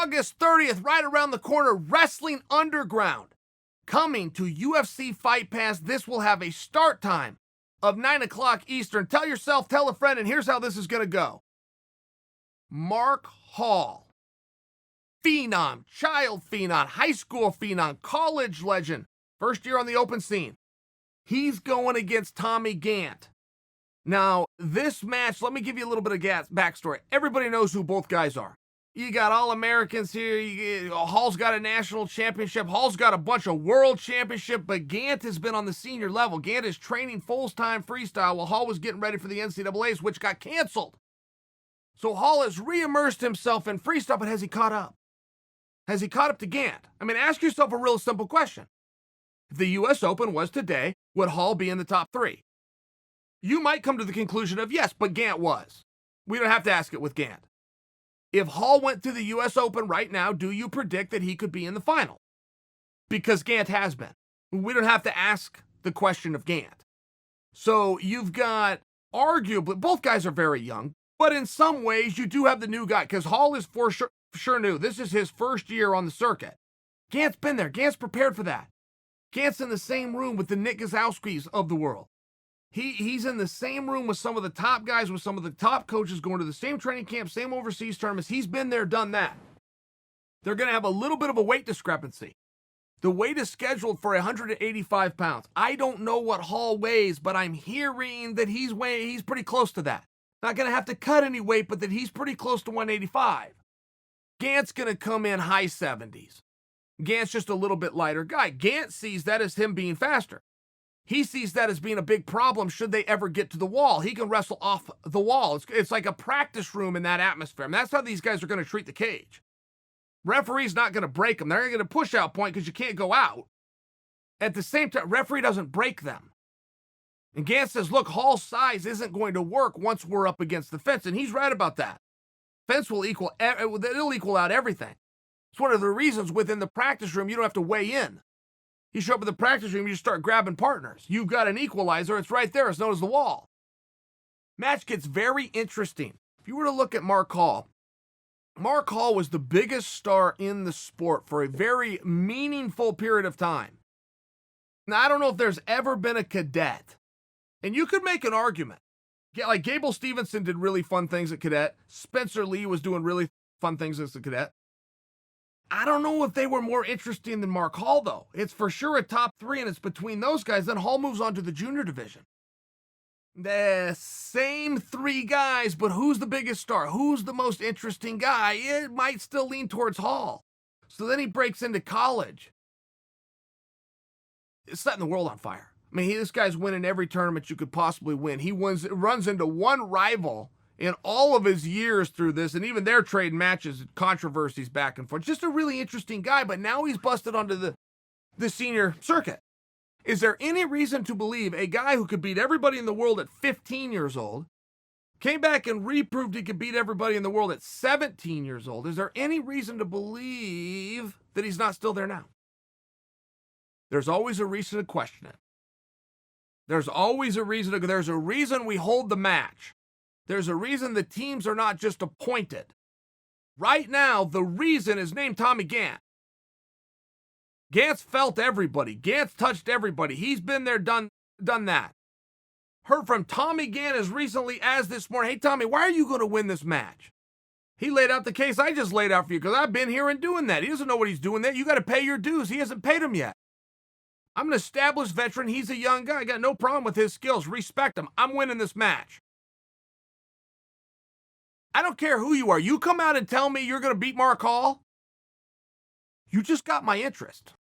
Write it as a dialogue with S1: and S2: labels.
S1: August 30th, right around the corner, Wrestling Underground. Coming to UFC Fight Pass. This will have a start time of 9 o'clock Eastern. Tell yourself, tell a friend, and here's how this is going to go. Mark Hall, phenom, child phenom, high school phenom, college legend, first year on the open scene. He's going against Tommy Gantt. Now, this match, let me give you a little bit of backstory. Everybody knows who both guys are. You got All-Americans here. Hall's got a national championship. Hall's got a bunch of world championship, but Gantt has been on the senior level. Gantt is training full-time freestyle while Hall was getting ready for the NCAAs, which got canceled. So Hall has re-immersed himself in freestyle, but has he caught up? Has he caught up to Gantt? I mean, ask yourself a real simple question. If the U.S. Open was today, would Hall be in the top 3? You might come to the conclusion of yes, but Gantt was. We don't have to ask it with Gantt. If Hall went to the U.S. Open right now, do you predict that he could be in the final? Because Gantt has been. We don't have to ask the question of Gantt. So you've got, arguably, both guys are very young, but in some ways you do have the new guy, because Hall is for sure new. This is his first year on the circuit. Gantt's been there. Gantt's prepared for that. Gantt's in the same room with the Nick Gazowskis of the world. He's in the same room with some of the top guys, with some of the top coaches, going to the same training camp, same overseas tournaments. He's been there, done that. They're going to have a little bit of a weight discrepancy. The weight is scheduled for 185 pounds. I don't know what Hall weighs, but I'm hearing that he's pretty close to that. Not going to have to cut any weight, but that he's pretty close to 185. Gantt's going to come in high 70s. Gantt's just a little bit lighter guy. Gantt sees that as him being faster. He sees that as being a big problem should they ever get to the wall. He can wrestle off the wall. It's like a practice room in that atmosphere. And that's how these guys are going to treat the cage. Referee's not going to break them. They're going to get a push-out point because you can't go out. At the same time, referee doesn't break them. And Gantt says, look, Hall's size isn't going to work once we're up against the fence. And he's right about that. Fence will equal out everything. It's one of the reasons within the practice room you don't have to weigh in. You show up at the practice room, you just start grabbing partners. You've got an equalizer, it's right there, it's known as the wall. Match gets very interesting. If you were to look at Mark Hall was the biggest star in the sport for a very meaningful period of time. Now, I don't know if there's ever been a cadet, and you could make an argument. Like Gable Stevenson did really fun things at cadet. Spencer Lee was doing really fun things as a cadet. I don't know if they were more interesting than Mark Hall, though. It's for sure a top 3, and it's between those guys. Then Hall moves on to the junior division. The same 3 guys, but who's the biggest star? Who's the most interesting guy? It might still lean towards Hall. So then he breaks into college. It's setting the world on fire. I mean, this guy's winning every tournament you could possibly win. He runs into one rival in all of his years through this, and even their trade matches, controversies back and forth. Just a really interesting guy, but now he's busted onto the senior circuit. Is there any reason to believe a guy who could beat everybody in the world at 15 years old, came back and reproved he could beat everybody in the world at 17 years old, is there any reason to believe that he's not still there now? There's always a reason to question it. There's always a reason there's a reason we hold the match. There's a reason the teams are not just appointed. Right now, the reason is named Tommy Gantt. Gantt's felt everybody. Gantt's touched everybody. He's been there, done that. Heard from Tommy Gantt as recently as this morning. Hey, Tommy, why are you going to win this match? He laid out the case I just laid out for you because I've been here and doing that. He doesn't know what he's doing there. You got to pay your dues. He hasn't paid them yet. I'm an established veteran. He's a young guy. I got no problem with his skills. Respect him. I'm winning this match. I don't care who you are. You come out and tell me you're going to beat Mark Hall. You just got my interest.